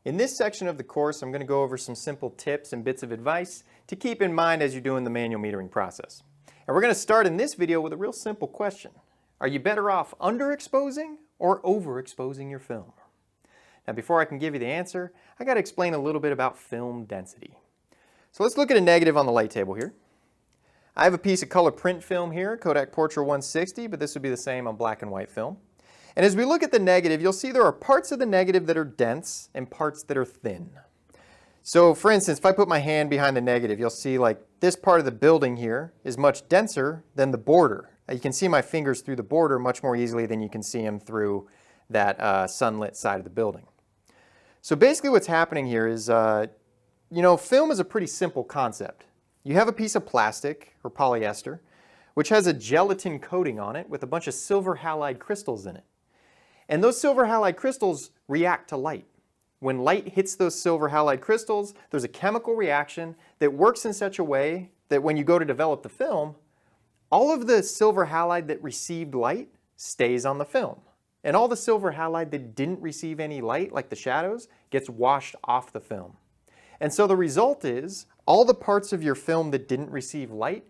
In this section of the course, I'm going to go over some simple tips and bits of advice to keep in mind as you're doing the manual metering process. And we're going to start in this video with a real simple question. Are you better off underexposing or overexposing your film? Now before I can give you the answer, I got to explain a little bit about film density. So let's look at a negative on the light table here. I have a piece of color print film here, Kodak Portra 160, but this would be the same on black and white film. And as we look at the negative, you'll see there are parts of the negative that are dense and parts that are thin. So for instance, if I put my hand behind the negative, you'll see like this part of the building here is much denser than the border. You can see my fingers through the border much more easily than you can see them through that sunlit side of the building. So basically what's happening here is, film is a pretty simple concept. You have a piece of plastic or polyester which has a gelatin coating on it with a bunch of silver halide crystals in it. And those silver halide crystals react to light. When light hits those silver halide crystals, there's a chemical reaction that works in such a way that when you go to develop the film, all of the silver halide that received light stays on the film. And all the silver halide that didn't receive any light, like the shadows, gets washed off the film. And so the result is, all the parts of your film that didn't receive light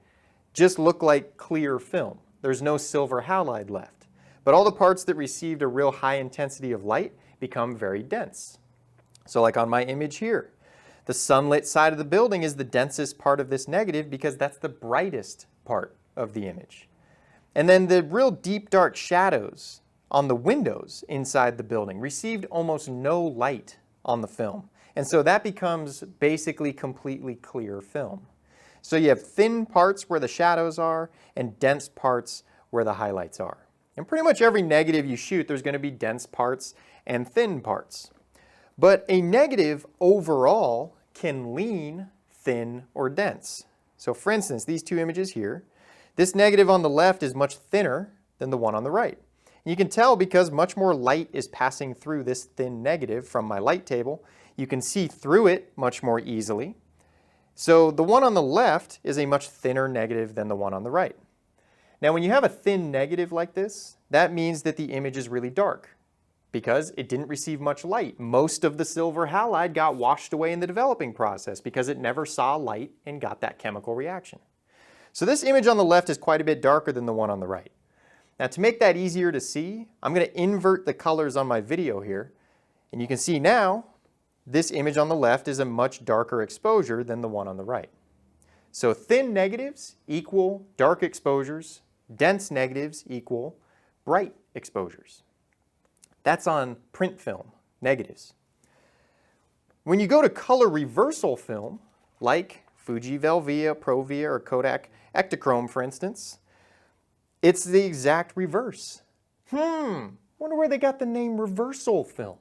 just look like clear film. There's no silver halide left. But all the parts that received a real high intensity of light become very dense. So like on my image here, the sunlit side of the building is the densest part of this negative because that's the brightest part of the image. And then the real deep dark shadows on the windows inside the building received almost no light on the film. And so that becomes basically completely clear film. So you have thin parts where the shadows are and dense parts where the highlights are. And pretty much every negative you shoot, there's going to be dense parts and thin parts. But a negative overall can lean thin or dense. So for instance, these two images here, this negative on the left is much thinner than the one on the right. And you can tell because much more light is passing through this thin negative from my light table. You can see through it much more easily. So the one on the left is a much thinner negative than the one on the right. Now when you have a thin negative like this, that means that the image is really dark because it didn't receive much light. Most of the silver halide got washed away in the developing process because it never saw light and got that chemical reaction. So this image on the left is quite a bit darker than the one on the right. Now to make that easier to see, I'm going to invert the colors on my video here. And you can see now, this image on the left is a much darker exposure than the one on the right. So thin negatives equal dark exposures, dense negatives equal bright exposures. That's on print film, negatives. When you go to color reversal film, like Fuji Velvia, Provia, or Kodak Ektachrome, for instance, it's the exact reverse. Wonder where they got the name reversal film.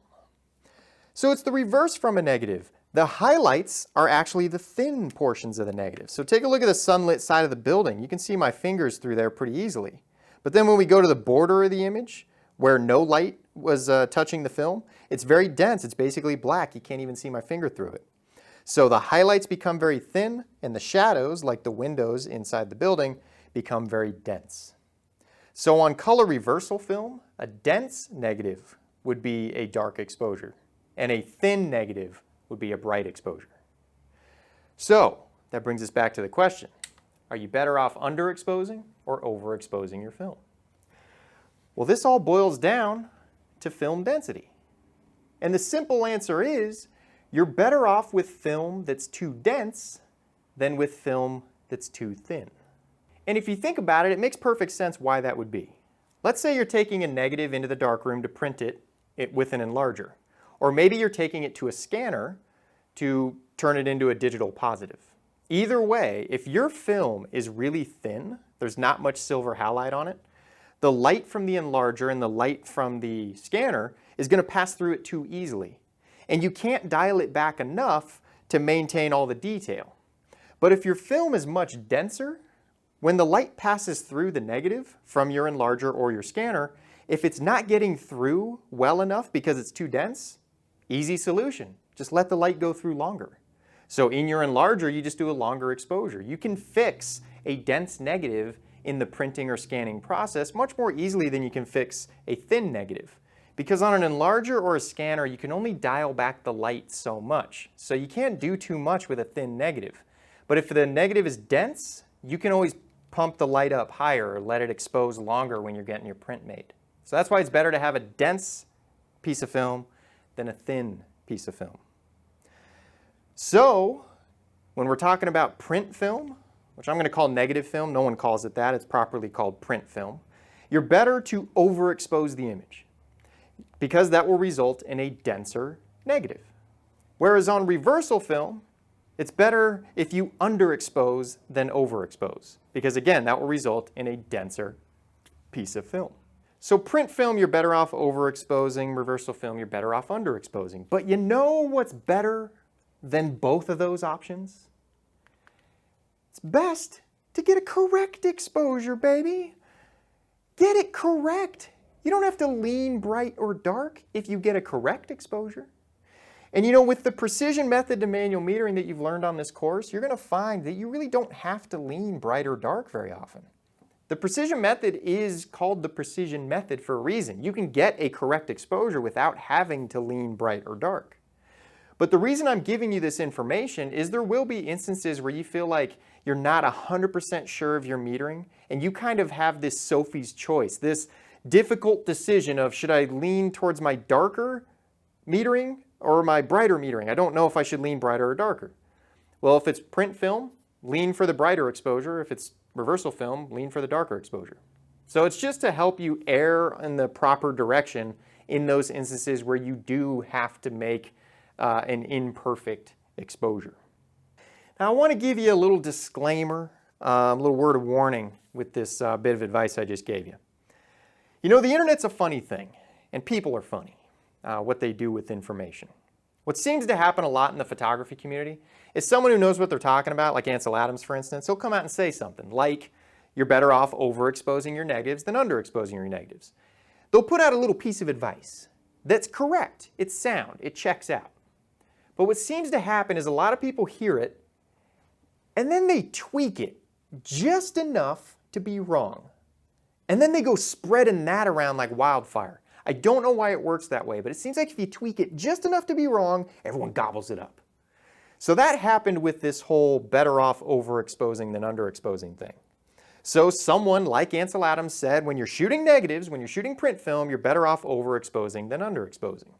So it's the reverse from a negative. The highlights are actually the thin portions of the negative. So take a look at the sunlit side of the building. You can see my fingers through there pretty easily. But then when we go to the border of the image, where no light was touching the film, it's very dense. It's basically black. You can't even see my finger through it. So the highlights become very thin, and the shadows, like the windows inside the building, become very dense. So on color reversal film, a dense negative would be a dark exposure, and a thin negative would be a bright exposure. So that brings us back to the question, are you better off underexposing or overexposing your film? Well, this all boils down to film density. And the simple answer is, you're better off with film that's too dense than with film that's too thin. And if you think about it, it makes perfect sense why that would be. Let's say you're taking a negative into the darkroom to print it with an enlarger. Or maybe you're taking it to a scanner to turn it into a digital positive. Either way, if your film is really thin, there's not much silver halide on it, the light from the enlarger and the light from the scanner is going to pass through it too easily. And you can't dial it back enough to maintain all the detail. But if your film is much denser, when the light passes through the negative from your enlarger or your scanner, if it's not getting through well enough because it's too dense, easy solution. Just let the light go through longer. So in your enlarger, you just do a longer exposure. You can fix a dense negative in the printing or scanning process much more easily than you can fix a thin negative, Because on an enlarger or a scanner, you can only dial back the light so much. So you can't do too much with a thin negative. But if the negative is dense, you can always pump the light up higher or let it expose longer when you're getting your print made. So that's why it's better to have a dense piece of film than a thin piece of film. So when we're talking about print film, which I'm going to call negative film, no one calls it that, it's properly called print film, you're better to overexpose the image, because that will result in a denser negative. Whereas on reversal film, it's better if you underexpose than overexpose, because again, that will result in a denser piece of film. So print film, you're better off overexposing. Reversal film, you're better off underexposing. But you know what's better than both of those options? It's best to get a correct exposure, baby. Get it correct. You don't have to lean bright or dark if you get a correct exposure. And you know, with the precision method to manual metering that you've learned on this course, you're going to find that you really don't have to lean bright or dark very often. The precision method is called the precision method for a reason. You can get a correct exposure without having to lean bright or dark. But the reason I'm giving you this information is there will be instances where you feel like you're not 100% sure of your metering, and you kind of have this Sophie's choice, this difficult decision of should I lean towards my darker metering or my brighter metering? I don't know if I should lean brighter or darker. Well, if it's print film, lean for the brighter exposure. If it's reversal film, lean for the darker exposure. So it's just to help you err in the proper direction in those instances where you do have to make an imperfect exposure. Now I want to give you a little disclaimer, a little word of warning with this bit of advice I just gave you. You know, the internet's a funny thing, and people are funny, what they do with information. What seems to happen a lot in the photography community is someone who knows what they're talking about, like Ansel Adams, for instance, he'll come out and say something like, you're better off overexposing your negatives than underexposing your negatives. They'll put out a little piece of advice that's correct, it's sound, it checks out. But what seems to happen is a lot of people hear it, and then they tweak it just enough to be wrong. And then they go spreading that around like wildfire. I don't know why it works that way, but it seems like if you tweak it just enough to be wrong, everyone gobbles it up. So that happened with this whole better off overexposing than underexposing thing. So someone like Ansel Adams said, when you're shooting negatives, when you're shooting print film, you're better off overexposing than underexposing.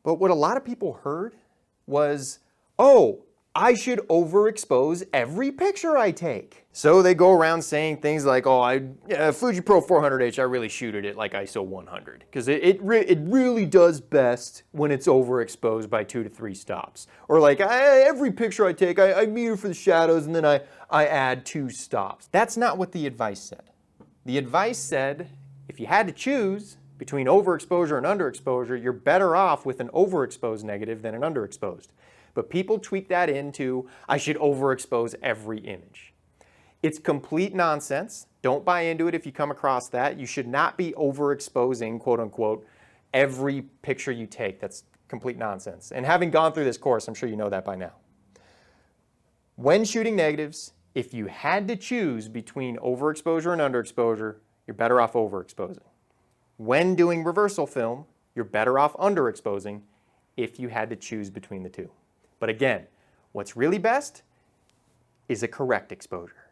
But what a lot of people heard was, oh, I should overexpose every picture I take. So they go around saying things like, oh, Fuji Pro 400H, I really shoot it at like ISO 100. Because it really does best when it's overexposed by 2 to 3 stops. Or like, every picture I take, I meter for the shadows and then I add 2 stops. That's not what the advice said. The advice said, if you had to choose between overexposure and underexposure, you're better off with an overexposed negative than an underexposed. But people tweak that into, I should overexpose every image. It's complete nonsense. Don't buy into it if you come across that. You should not be overexposing, quote unquote, every picture you take. That's complete nonsense. And having gone through this course, I'm sure you know that by now. When shooting negatives, if you had to choose between overexposure and underexposure, you're better off overexposing. When doing reversal film, you're better off underexposing if you had to choose between the two. But again, what's really best is a correct exposure.